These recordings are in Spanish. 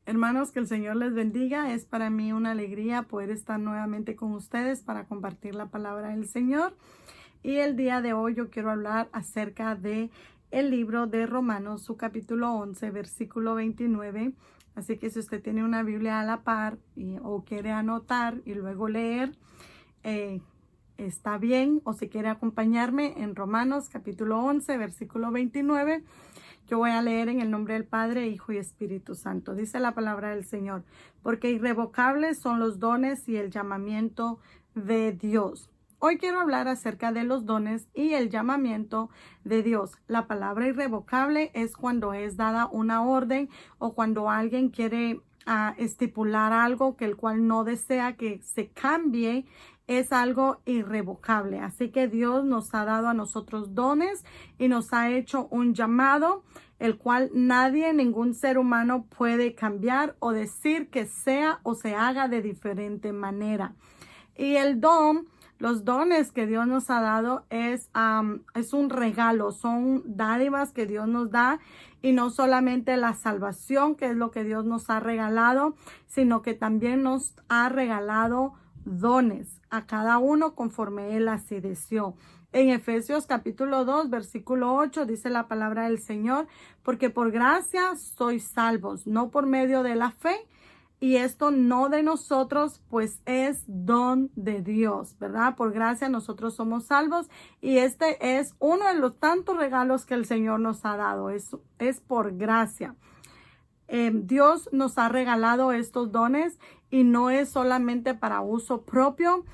Hermanos, que el Señor les bendiga. Es para mí una alegría poder estar nuevamente con ustedes para compartir la palabra del Señor. Y el día de hoy yo quiero hablar acerca de el libro de Romanos, su capítulo 11, versículo 29. Así que si usted tiene una Biblia a la par o quiere anotar y luego leer, está bien. O si quiere acompañarme en Romanos capítulo 11, versículo 29. Yo voy a leer en el nombre del Padre, Hijo y Espíritu Santo. Dice la palabra del Señor, porque irrevocables son los dones y el llamamiento de Dios. Hoy quiero hablar acerca de los dones y el llamamiento de Dios. La palabra irrevocable es cuando es dada una orden o cuando alguien quiere estipular algo que el cual no desea que se cambie. Es algo irrevocable. Así que Dios nos ha dado a nosotros dones y nos ha hecho un llamado, el cual nadie, ningún ser humano puede cambiar o decir que sea o se haga de diferente manera. Y los dones que Dios nos ha dado es un regalo, son dádivas que Dios nos da, y no solamente la salvación, que es lo que Dios nos ha regalado, sino que también nos ha regalado dones a cada uno conforme Él así deseó. En Efesios capítulo 2, versículo 8 dice la palabra del Señor, porque por gracia sois salvos, no por medio de la fe, y esto no de nosotros, pues es don de Dios, ¿verdad? Por gracia nosotros somos salvos, y este es uno de los tantos regalos que el Señor nos ha dado, es por gracia. Dios nos ha regalado estos dones y no es solamente para uso propio,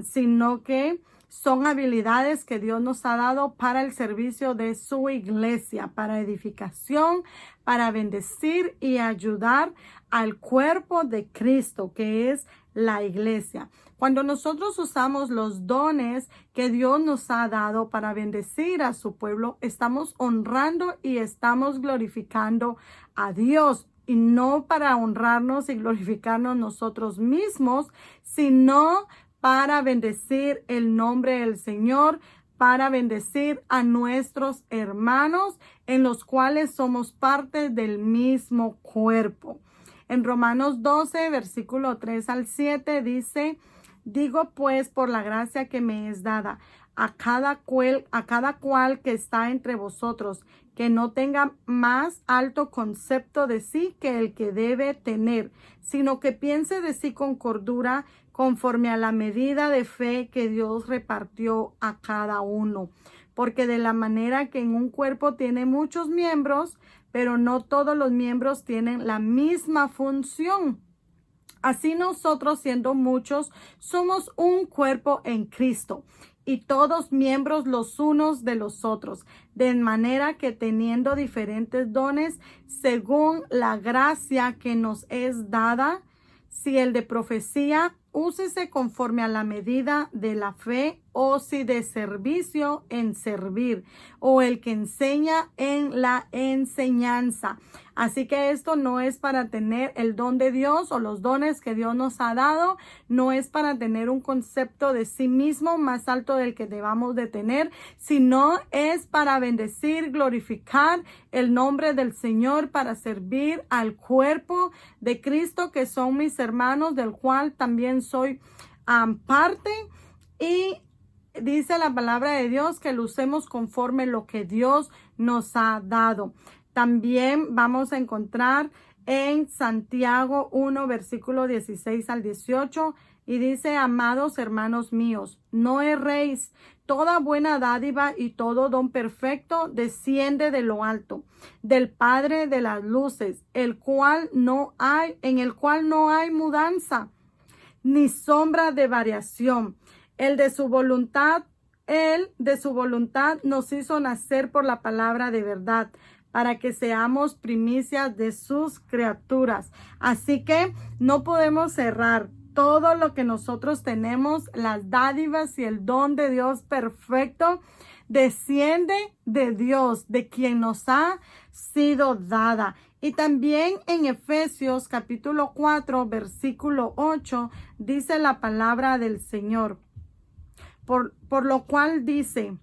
sino que son habilidades que Dios nos ha dado para el servicio de su iglesia, para edificación, para bendecir y ayudar al cuerpo de Cristo, que es la iglesia. Cuando nosotros usamos los dones que Dios nos ha dado para bendecir a su pueblo, estamos honrando y estamos glorificando a Dios, y no para honrarnos y glorificarnos nosotros mismos, sino para bendecir el nombre del Señor, para bendecir a nuestros hermanos en los cuales somos parte del mismo cuerpo. En Romanos 12, versículo 3 al 7 dice, digo pues por la gracia que me es dada a cada cual que está entre vosotros, que no tenga más alto concepto de sí que el que debe tener, sino que piense de sí con cordura, conforme a la medida de fe que Dios repartió a cada uno. Porque de la manera que en un cuerpo tiene muchos miembros, pero no todos los miembros tienen la misma función. Así nosotros, siendo muchos, somos un cuerpo en Cristo, y todos miembros los unos de los otros, de manera que teniendo diferentes dones, según la gracia que nos es dada, si el de profecía, úsese conforme a la medida de la fe, o si de servicio, en servir, o el que enseña, en la enseñanza. Así que esto no es para tener el don de Dios o los dones que Dios nos ha dado, no es para tener un concepto de sí mismo más alto del que debamos de tener, sino es para bendecir, glorificar el nombre del Señor, para servir al cuerpo de Cristo, que son mis hermanos, del cual también soy parte. Y dice la palabra de Dios que lo usemos conforme lo que Dios nos ha dado. También vamos a encontrar en Santiago 1, versículo 16 al 18, y dice, amados hermanos míos, no erréis, toda buena dádiva y todo don perfecto desciende de lo alto, del Padre de las luces, en el cual no hay mudanza, ni sombra de variación. Él de su voluntad nos hizo nacer por la palabra de verdad, para que seamos primicias de sus criaturas. Así que no podemos cerrar. Todo lo que nosotros tenemos, las dádivas y el don de Dios perfecto, desciende de Dios, de quien nos ha sido dada. Y también en Efesios capítulo 4, versículo 8, dice la palabra del Señor. Por lo cual dice,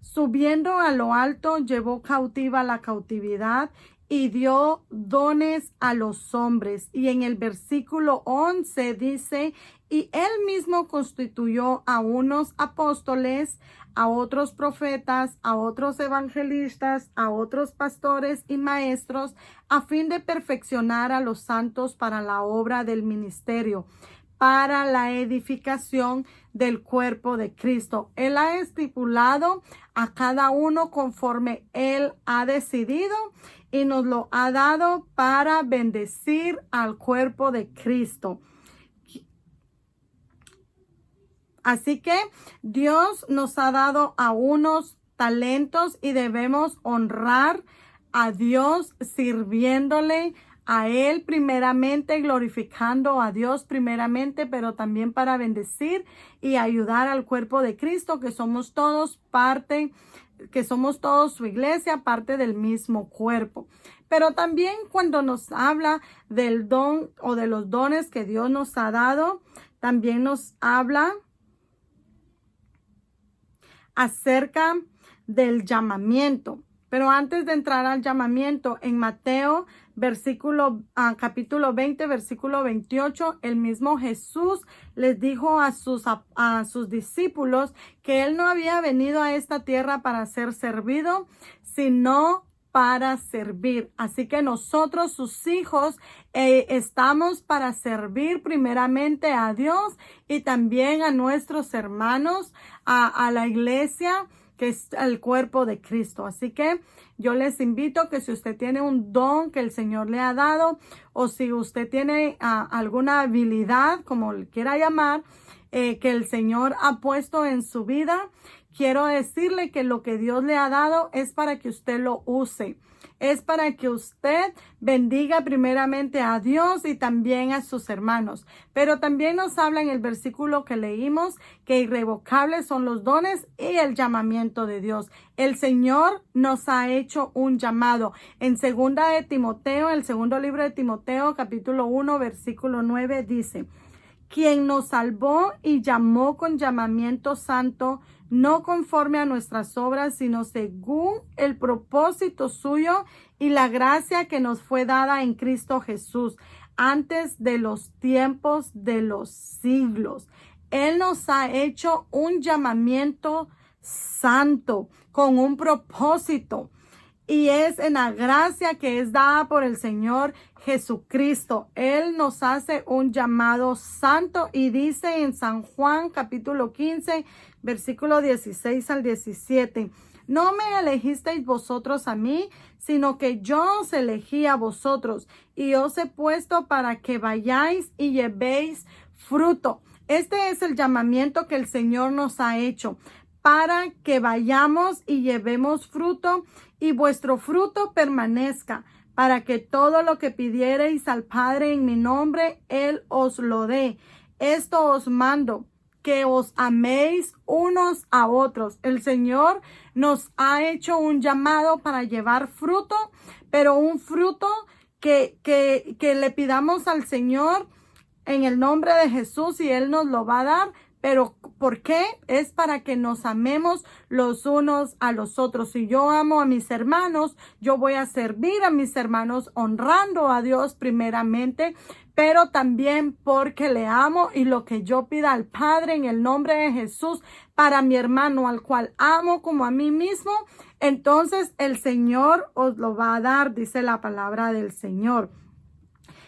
subiendo a lo alto, llevó cautiva la cautividad y dio dones a los hombres. Y en el versículo 11 dice, y él mismo constituyó a unos apóstoles, a otros profetas, a otros evangelistas, a otros pastores y maestros, a fin de perfeccionar a los santos para la obra del ministerio, para la edificación del cuerpo de Cristo. Él ha estipulado a cada uno conforme Él ha decidido y nos lo ha dado para bendecir al cuerpo de Cristo. Así que Dios nos ha dado a unos talentos y debemos honrar a Dios sirviéndole a Él primeramente, glorificando a Dios primeramente, pero también para bendecir y ayudar al cuerpo de Cristo, que somos todos parte, que somos todos su iglesia, parte del mismo cuerpo. Pero también cuando nos habla del don o de los dones que Dios nos ha dado, también nos habla acerca del llamamiento. Pero antes de entrar al llamamiento, en Mateo, capítulo 20, versículo 28, el mismo Jesús les dijo a sus discípulos que Él no había venido a esta tierra para ser servido, sino para servir. Así que nosotros, sus hijos, estamos para servir primeramente a Dios y también a nuestros hermanos, a la iglesia, que es el cuerpo de Cristo. Así que yo les invito que si usted tiene un don que el Señor le ha dado, o si usted tiene alguna habilidad, como le quiera llamar, que el Señor ha puesto en su vida, quiero decirle que lo que Dios le ha dado es para que usted lo use. Es para que usted bendiga primeramente a Dios y también a sus hermanos. Pero también nos habla en el versículo que leímos que irrevocables son los dones y el llamamiento de Dios. El Señor nos ha hecho un llamado. En segunda de Timoteo, el segundo libro de Timoteo, capítulo 1, versículo 9, dice: quien nos salvó y llamó con llamamiento santo, no conforme a nuestras obras, sino según el propósito suyo y la gracia que nos fue dada en Cristo Jesús, antes de los tiempos de los siglos. Él nos ha hecho un llamamiento santo, con un propósito. Y es en la gracia que es dada por el Señor Jesucristo. Él nos hace un llamado santo y dice en San Juan capítulo 15, versículo 16 al 17. No me elegisteis vosotros a mí, sino que yo os elegí a vosotros y os he puesto para que vayáis y llevéis fruto. Este es el llamamiento que el Señor nos ha hecho, para que vayamos y llevemos fruto y vuestro fruto permanezca, para que todo lo que pidiereis al Padre en mi nombre, Él os lo dé. Esto os mando, que os améis unos a otros. El Señor nos ha hecho un llamado para llevar fruto, pero un fruto que le pidamos al Señor en el nombre de Jesús y Él nos lo va a dar. Pero ¿por qué? Es para que nos amemos los unos a los otros. Si yo amo a mis hermanos, yo voy a servir a mis hermanos honrando a Dios primeramente, pero también porque le amo y lo que yo pida al Padre en el nombre de Jesús para mi hermano al cual amo como a mí mismo, entonces el Señor os lo va a dar, dice la palabra del Señor.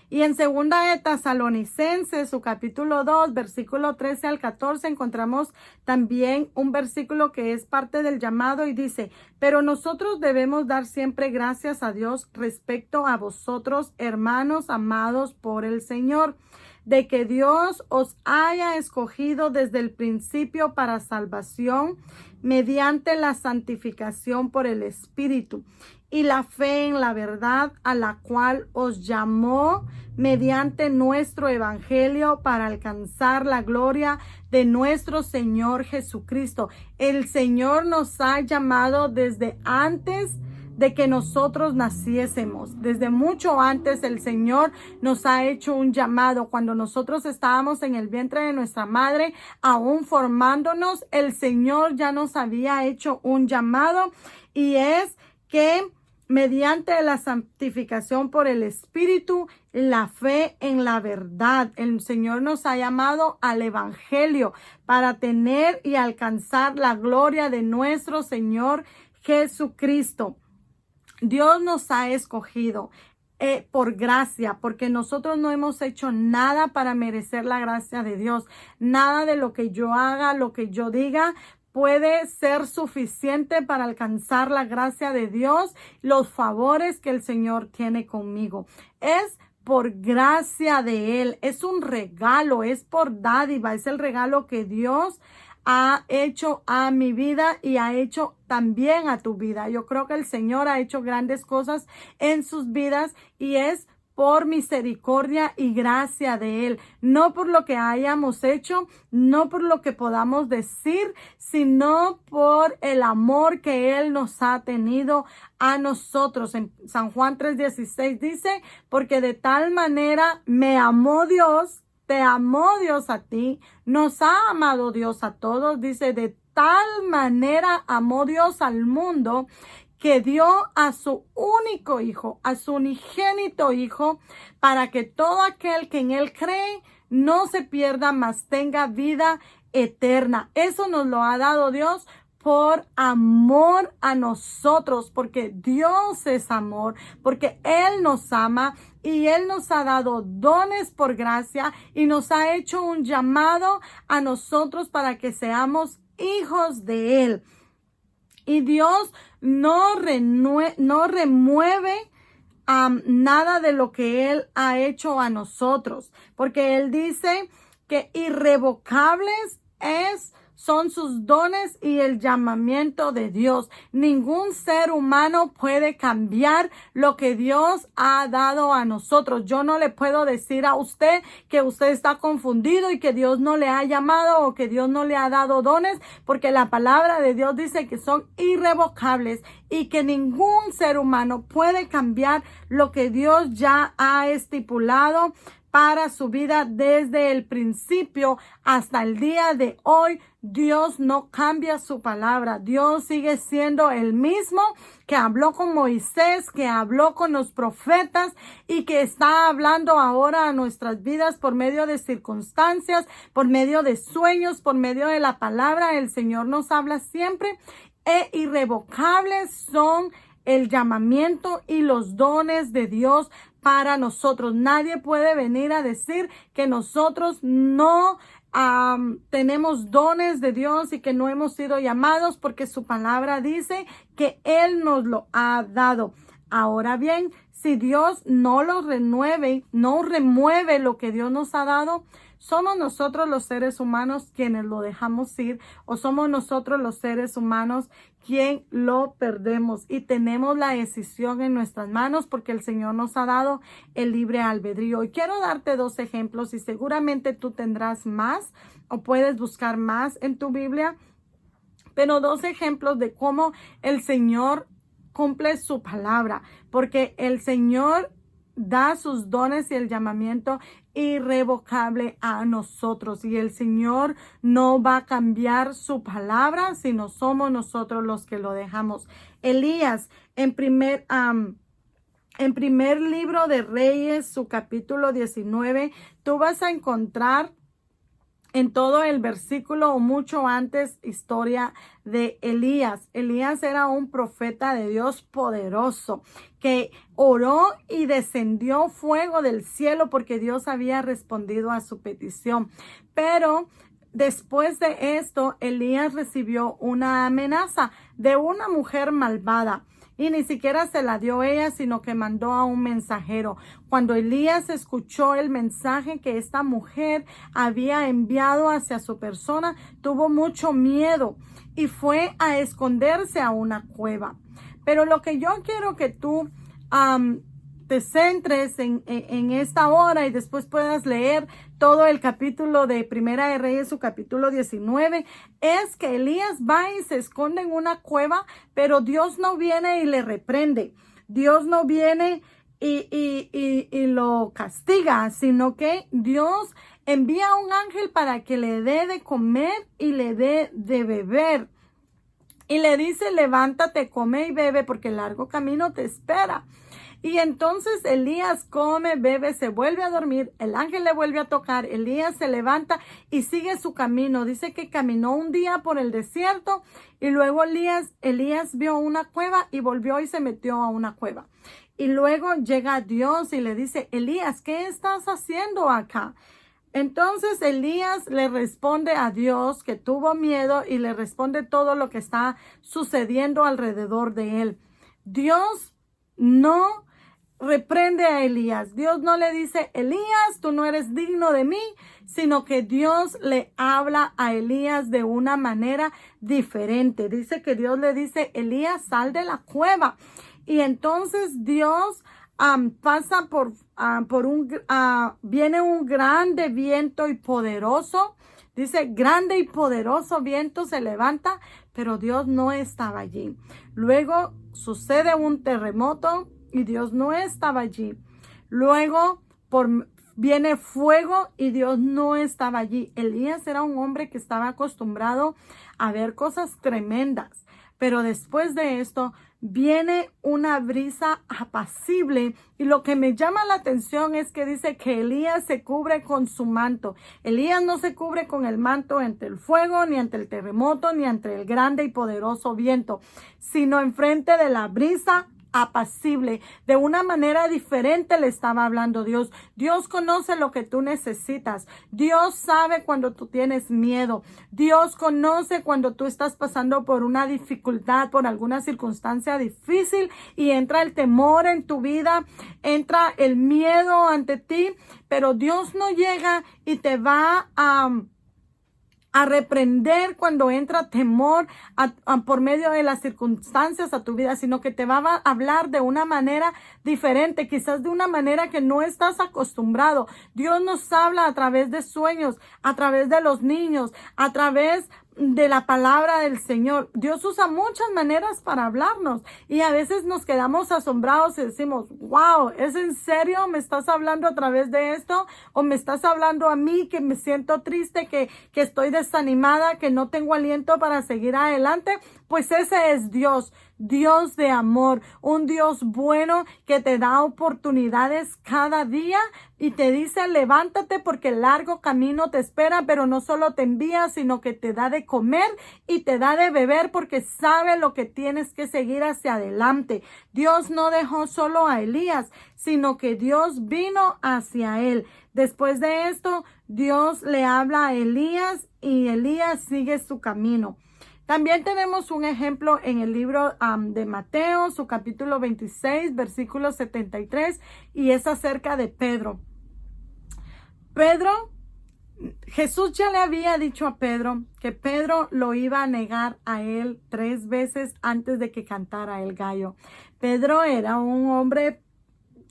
Y en segunda de Tesalonicenses, su capítulo 2, versículo 13 al 14, encontramos también un versículo que es parte del llamado y dice: pero nosotros debemos dar siempre gracias a Dios respecto a vosotros, hermanos amados por el Señor, de que Dios os haya escogido desde el principio para salvación mediante la santificación por el Espíritu y la fe en la verdad, a la cual os llamó mediante nuestro evangelio para alcanzar la gloria de nuestro Señor Jesucristo. El Señor nos ha llamado desde antes de que nosotros naciésemos. Desde mucho antes el Señor nos ha hecho un llamado. Cuando nosotros estábamos en el vientre de nuestra madre, aún formándonos, el Señor ya nos había hecho un llamado, y es que mediante la santificación por el Espíritu, la fe en la verdad. El Señor nos ha llamado al Evangelio para tener y alcanzar la gloria de nuestro Señor Jesucristo. Dios nos ha escogido por gracia, porque nosotros no hemos hecho nada para merecer la gracia de Dios. Nada de lo que yo haga, lo que yo diga, puede ser suficiente para alcanzar la gracia de Dios, los favores que el Señor tiene conmigo. Es por gracia de Él, es un regalo, es por dádiva, es el regalo que Dios ha hecho a mi vida y ha hecho también a tu vida. Yo creo que el Señor ha hecho grandes cosas en sus vidas y es por misericordia y gracia de Él, no por lo que hayamos hecho, no por lo que podamos decir, sino por el amor que Él nos ha tenido a nosotros. En San Juan 3:16 dice, porque de tal manera me amó Dios, te amó Dios a ti, nos ha amado Dios a todos, dice, de tal manera amó Dios al mundo, que dio a su único hijo, a su unigénito hijo, para que todo aquel que en él cree no se pierda, mas tenga vida eterna. Eso nos lo ha dado Dios por amor a nosotros, porque Dios es amor, porque Él nos ama y Él nos ha dado dones por gracia y nos ha hecho un llamado a nosotros para que seamos hijos de Él. Y Dios no remueve nada de lo que Él ha hecho a nosotros, porque Él dice que irrevocables son sus dones y el llamamiento de Dios. Ningún ser humano puede cambiar lo que Dios ha dado a nosotros. Yo no le puedo decir a usted que usted está confundido y que Dios no le ha llamado o que Dios no le ha dado dones, porque la palabra de Dios dice que son irrevocables y que ningún ser humano puede cambiar lo que Dios ya ha estipulado para su vida desde el principio hasta el día de hoy. Dios no cambia su palabra. Dios sigue siendo el mismo que habló con Moisés, que habló con los profetas y que está hablando ahora a nuestras vidas por medio de circunstancias, por medio de sueños, por medio de la palabra. El Señor nos habla siempre irrevocables son el llamamiento y los dones de Dios para nosotros. Nadie puede venir a decir que nosotros no tenemos dones de Dios y que no hemos sido llamados, porque su palabra dice que Él nos lo ha dado. Ahora bien, si Dios no lo remueve lo que Dios nos ha dado, ¿somos nosotros los seres humanos quienes lo dejamos ir o somos nosotros los seres humanos quien lo perdemos? Y tenemos la decisión en nuestras manos, porque el Señor nos ha dado el libre albedrío. Y quiero darte 2 ejemplos y seguramente tú tendrás más o puedes buscar más en tu Biblia, pero 2 ejemplos de cómo el Señor cumple su palabra, porque el Señor da sus dones y el llamamiento irrevocable a nosotros, y el Señor no va a cambiar su palabra si no somos nosotros los que lo dejamos. Elías, en primer libro de Reyes, su capítulo 19, tú vas a encontrar en todo el versículo o mucho antes historia de Elías. Elías era un profeta de Dios poderoso que oró y descendió fuego del cielo porque Dios había respondido a su petición. Pero después de esto, Elías recibió una amenaza de una mujer malvada. Y ni siquiera se la dio ella, sino que mandó a un mensajero. Cuando Elías escuchó el mensaje que esta mujer había enviado hacia su persona, tuvo mucho miedo y fue a esconderse a una cueva. Pero lo que yo quiero que tú te centres en esta hora y después puedas leer todo el capítulo de Primera de Reyes, su capítulo 19, es que Elías va y se esconde en una cueva, pero Dios no viene y le reprende. Dios no viene y lo castiga, sino que Dios envía a un ángel para que le dé de comer y le dé de beber. y le dice, levántate, come y bebe, porque el largo camino te espera. Y entonces Elías come, bebe, se vuelve a dormir, el ángel le vuelve a tocar, Elías se levanta y sigue su camino. Dice que caminó un día por el desierto y luego Elías vio una cueva y volvió y se metió a una cueva. Y luego llega Dios y le dice, Elías, ¿qué estás haciendo acá? Entonces Elías le responde a Dios que tuvo miedo y le responde todo lo que está sucediendo alrededor de él. Dios no reprende a Elías. Dios no le dice, Elías, tú no eres digno de mí, sino que Dios le habla a Elías de una manera diferente. Dice que Dios le dice, Elías, sal de la cueva. Y entonces Dios pasa viene un grande viento y poderoso. Dice, grande y poderoso viento se levanta, pero Dios no estaba allí. Luego sucede un terremoto y Dios no estaba allí. Luego viene fuego y Dios no estaba allí. Elías era un hombre que estaba acostumbrado a ver cosas tremendas, pero después de esto viene una brisa apacible y lo que me llama la atención es que dice que Elías se cubre con su manto. Elías no se cubre con el manto ante el fuego, ni ante el terremoto, ni ante el grande y poderoso viento, sino enfrente de la brisa apacible. De una manera diferente le estaba hablando Dios. Dios conoce lo que tú necesitas. Dios sabe cuando tú tienes miedo. Dios conoce cuando tú estás pasando por una dificultad, por alguna circunstancia difícil y entra el temor en tu vida, entra el miedo ante ti, pero Dios no llega y te va a reprender cuando entra temor por medio de las circunstancias a tu vida, sino que te va a hablar de una manera diferente, quizás de una manera que no estás acostumbrado. Dios nos habla a través de sueños, a través de los niños, a través de la palabra del Señor. Dios usa muchas maneras para hablarnos y a veces nos quedamos asombrados y decimos, wow, ¿es en serio? ¿Me estás hablando a través de esto? ¿O me estás hablando a mí que me siento triste, que estoy desanimada, que no tengo aliento para seguir adelante? Pues ese es Dios. Dios de amor, un Dios bueno que te da oportunidades cada día y te dice, levántate porque el largo camino te espera, pero no solo te envía, sino que te da de comer y te da de beber porque sabe lo que tienes que seguir hacia adelante. Dios no dejó solo a Elías, sino que Dios vino hacia él. Después de esto, Dios le habla a Elías y Elías sigue su camino. También tenemos un ejemplo en el libro de Mateo, su capítulo 26, versículo 73, y es acerca de Pedro. Jesús ya le había dicho a Pedro que Pedro lo iba a negar a él 3 veces antes de que cantara el gallo. Pedro era un hombre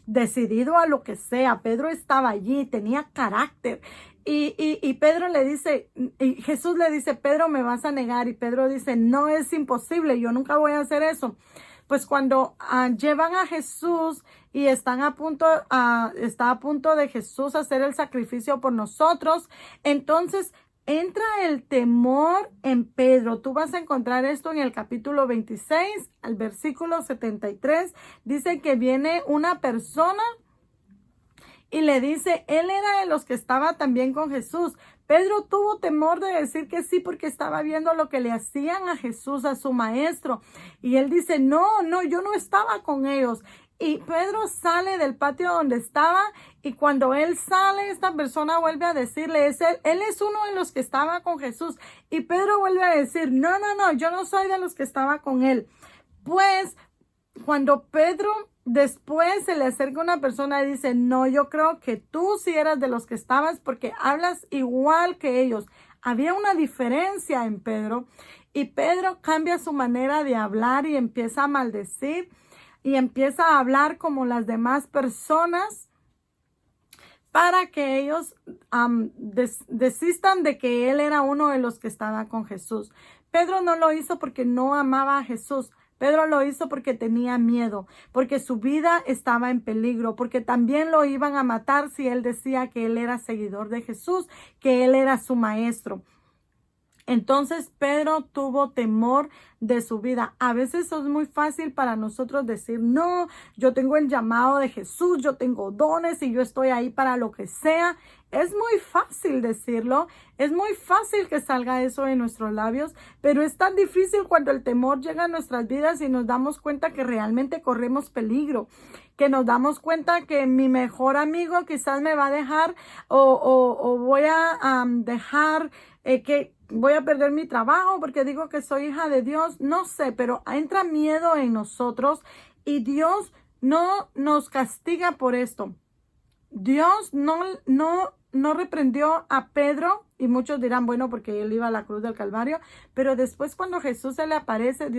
decidido a lo que sea. Pedro estaba allí, tenía carácter. Y Pedro le dice, y Jesús le dice, Pedro, me vas a negar. Y Pedro dice, no, es imposible, yo nunca voy a hacer eso. Pues cuando llevan a Jesús y está a punto de Jesús hacer el sacrificio por nosotros, entonces entra el temor en Pedro. Tú vas a encontrar esto en el capítulo 26, al versículo 73. Dice que viene una persona y le dice, él era de los que estaba también con Jesús. Pedro tuvo temor de decir que sí porque estaba viendo lo que le hacían a Jesús, a su maestro. Y él dice, no, yo no estaba con ellos. Y Pedro sale del patio donde estaba y cuando él sale, esta persona vuelve a decirle, él es uno de los que estaba con Jesús. Y Pedro vuelve a decir, no, yo no soy de los que estaba con él. Pues cuando Pedro después se le acerca una persona y dice, no, yo creo que tú sí eras de los que estabas porque hablas igual que ellos. Había una diferencia en Pedro y Pedro cambia su manera de hablar y empieza a maldecir y empieza a hablar como las demás personas para que ellos desistan de que él era uno de los que estaba con Jesús. Pedro no lo hizo porque no amaba a Jesús. Pedro lo hizo porque tenía miedo, porque su vida estaba en peligro, porque también lo iban a matar si él decía que él era seguidor de Jesús, que él era su maestro. Entonces Pedro tuvo temor de su vida. A veces es muy fácil para nosotros decir, no, yo tengo el llamado de Jesús, yo tengo dones y yo estoy ahí para lo que sea. Es muy fácil decirlo, es muy fácil que salga eso de nuestros labios, pero es tan difícil cuando el temor llega a nuestras vidas y nos damos cuenta que realmente corremos peligro, que nos damos cuenta que mi mejor amigo quizás me va a dejar o voy a dejar que voy a perder mi trabajo porque digo que soy hija de Dios. No sé, pero entra miedo en nosotros y Dios no nos castiga por esto. Dios no reprendió a Pedro, y muchos dirán, bueno, porque él iba a la cruz del Calvario, pero después cuando Jesús se le aparece,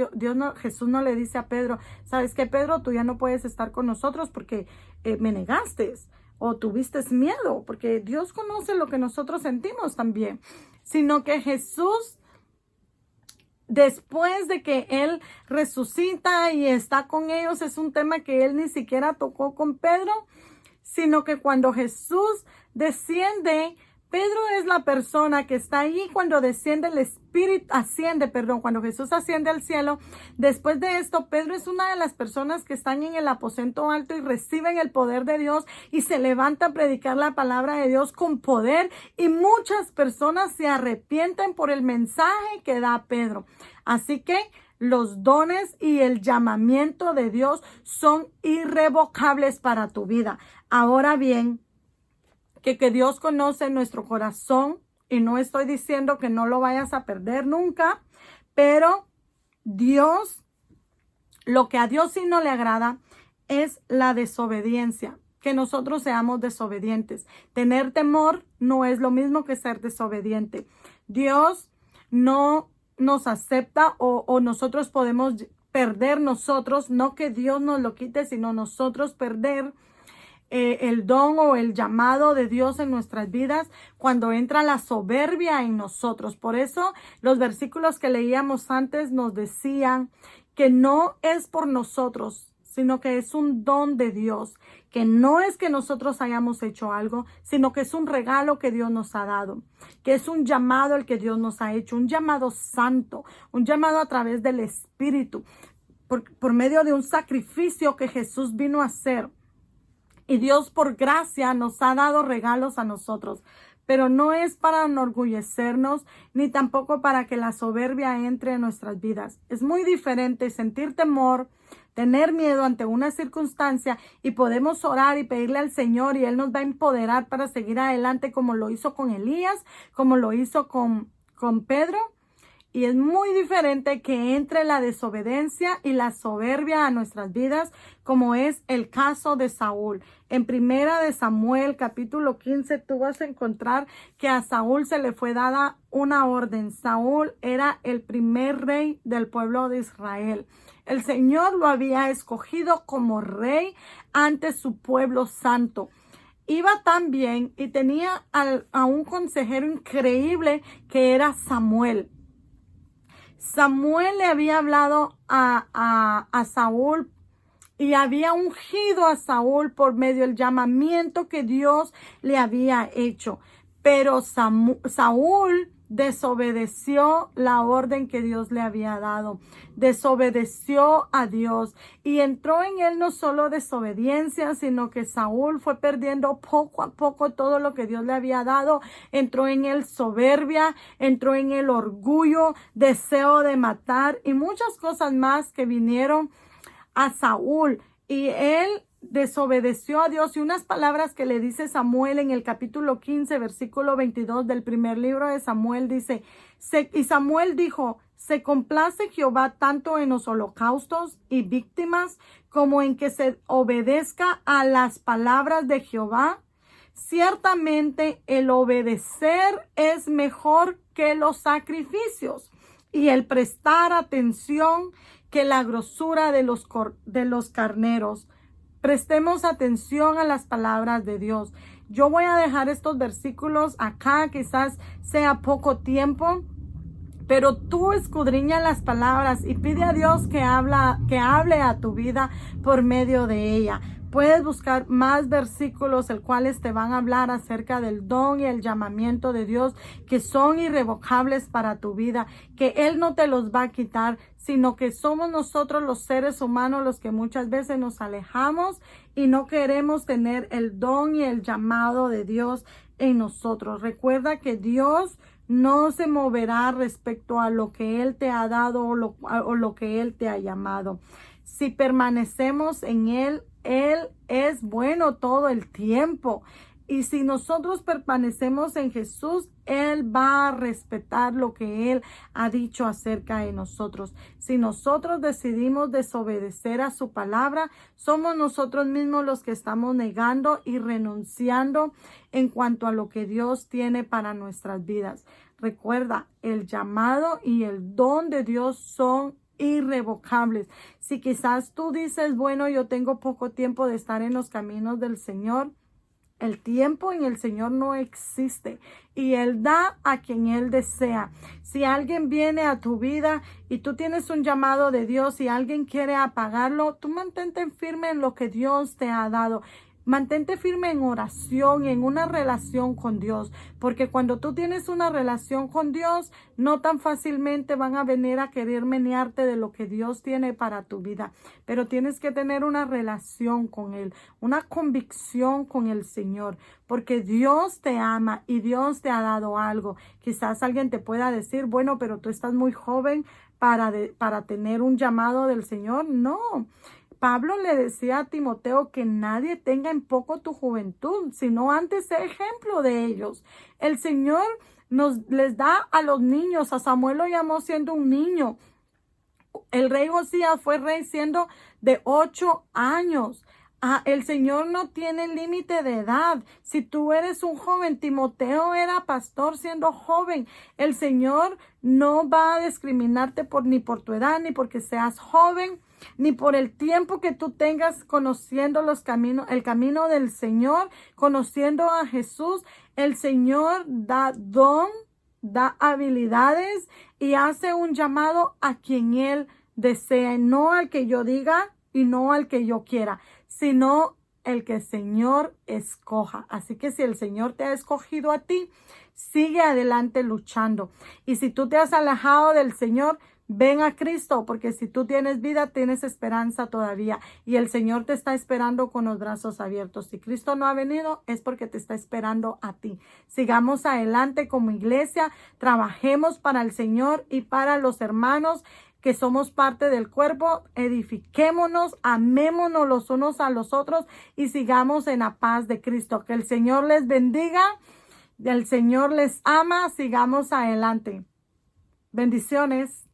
Jesús no le dice a Pedro, ¿sabes qué, Pedro? Tú ya no puedes estar con nosotros porque me negaste o tuviste miedo, porque Dios conoce lo que nosotros sentimos también, sino que Jesús, después de que él resucita y está con ellos, es un tema que él ni siquiera tocó con Pedro, sino que cuando Jesús desciende, Pedro es la persona que está ahí cuando desciende el Espíritu, cuando Jesús asciende al cielo. Después de esto, Pedro es una de las personas que están en el aposento alto y reciben el poder de Dios y se levanta a predicar la palabra de Dios con poder, y muchas personas se arrepienten por el mensaje que da Pedro. Así que los dones y el llamamiento de Dios son irrevocables para tu vida. Ahora bien, que Dios conoce nuestro corazón, y no estoy diciendo que no lo vayas a perder nunca, pero Dios, lo que a Dios sí no le agrada es la desobediencia, que nosotros seamos desobedientes. Tener temor no es lo mismo que ser desobediente. Dios no nos acepta o nosotros podemos perder nosotros, no que Dios nos lo quite, sino nosotros perder el don o el llamado de Dios en nuestras vidas cuando entra la soberbia en nosotros. Por eso los versículos que leíamos antes nos decían que no es por nosotros, sino que es un don de Dios, que no es que nosotros hayamos hecho algo, sino que es un regalo que Dios nos ha dado, que es un llamado el que Dios nos ha hecho, un llamado santo, un llamado a través del Espíritu, por medio de un sacrificio que Jesús vino a hacer. Y Dios por gracia nos ha dado regalos a nosotros, pero no es para enorgullecernos ni tampoco para que la soberbia entre en nuestras vidas. Es muy diferente sentir temor, tener miedo ante una circunstancia, y podemos orar y pedirle al Señor y Él nos va a empoderar para seguir adelante, como lo hizo con Elías, como lo hizo con Pedro. Y es muy diferente que entre la desobediencia y la soberbia a nuestras vidas, como es el caso de Saúl. En Primera de Samuel, capítulo 15, tú vas a encontrar que a Saúl se le fue dada una orden. Saúl era el primer rey del pueblo de Israel. El Señor lo había escogido como rey ante su pueblo santo. Iba tan bien y tenía a un consejero increíble que era Samuel. Samuel le había hablado a Saúl y había ungido a Saúl por medio del llamamiento que Dios le había hecho. Pero Saúl desobedeció la orden que Dios le había dado, desobedeció a Dios, y entró en él no solo desobediencia, sino que Saúl fue perdiendo poco a poco todo lo que Dios le había dado. Entró en él soberbia, entró en él orgullo, deseo de matar y muchas cosas más que vinieron a Saúl, y él desobedeció a Dios. Y unas palabras que le dice Samuel en el capítulo 15, versículo 22 del primer libro de Samuel, dice, y Samuel dijo, ¿se complace Jehová tanto en los holocaustos y víctimas como en que se obedezca a las palabras de Jehová? Ciertamente el obedecer es mejor que los sacrificios, y el prestar atención que la grosura de los carneros. Prestemos atención a las palabras de Dios. Yo voy a dejar estos versículos acá, quizás sea poco tiempo, pero tú escudriña las palabras y pide a Dios que hable a tu vida por medio de ella. Puedes buscar más versículos, el cuales te van a hablar acerca del don y el llamamiento de Dios, que son irrevocables para tu vida, que Él no te los va a quitar, sino que somos nosotros los seres humanos los que muchas veces nos alejamos y no queremos tener el don y el llamado de Dios en nosotros. Recuerda que Dios no se moverá respecto a lo que Él te ha dado o lo que Él te ha llamado. Si permanecemos en Él, Él es bueno todo el tiempo. Y si nosotros permanecemos en Jesús, Él va a respetar lo que Él ha dicho acerca de nosotros. Si nosotros decidimos desobedecer a su palabra, somos nosotros mismos los que estamos negando y renunciando en cuanto a lo que Dios tiene para nuestras vidas. Recuerda, el llamado y el don de Dios son irrevocables. Si quizás tú dices, bueno, yo tengo poco tiempo de estar en los caminos del Señor, el tiempo en el Señor no existe y Él da a quien Él desea. Si alguien viene a tu vida y tú tienes un llamado de Dios y alguien quiere apagarlo, tú mantente firme en lo que Dios te ha dado. Mantente firme en oración, en una relación con Dios, porque cuando tú tienes una relación con Dios, no tan fácilmente van a venir a querer menearte de lo que Dios tiene para tu vida, pero tienes que tener una relación con Él, una convicción con el Señor, porque Dios te ama y Dios te ha dado algo. Quizás alguien te pueda decir, bueno, pero tú estás muy joven para tener un llamado del Señor. No. Pablo le decía a Timoteo que nadie tenga en poco tu juventud, sino antes sé ejemplo de ellos. El Señor les da a los niños. A Samuel lo llamó siendo un niño. El rey Josías fue rey siendo de 8 años. El Señor no tiene límite de edad. Si tú eres un joven, Timoteo era pastor siendo joven. El Señor no va a discriminarte ni por tu edad, ni porque seas joven, ni por el tiempo que tú tengas conociendo el camino del Señor, conociendo a Jesús. El Señor da don, da habilidades y hace un llamado a quien Él desea, no al que yo diga y no al que yo quiera, sino el que el Señor escoja. Así que si el Señor te ha escogido a ti, sigue adelante luchando. Y si tú te has alejado del Señor, ven a Cristo, porque si tú tienes vida, tienes esperanza todavía. Y el Señor te está esperando con los brazos abiertos. Si Cristo no ha venido, es porque te está esperando a ti. Sigamos adelante como iglesia, trabajemos para el Señor y para los hermanos que somos parte del cuerpo, edifiquémonos, amémonos los unos a los otros y sigamos en la paz de Cristo. Que el Señor les bendiga, el Señor les ama, sigamos adelante. Bendiciones.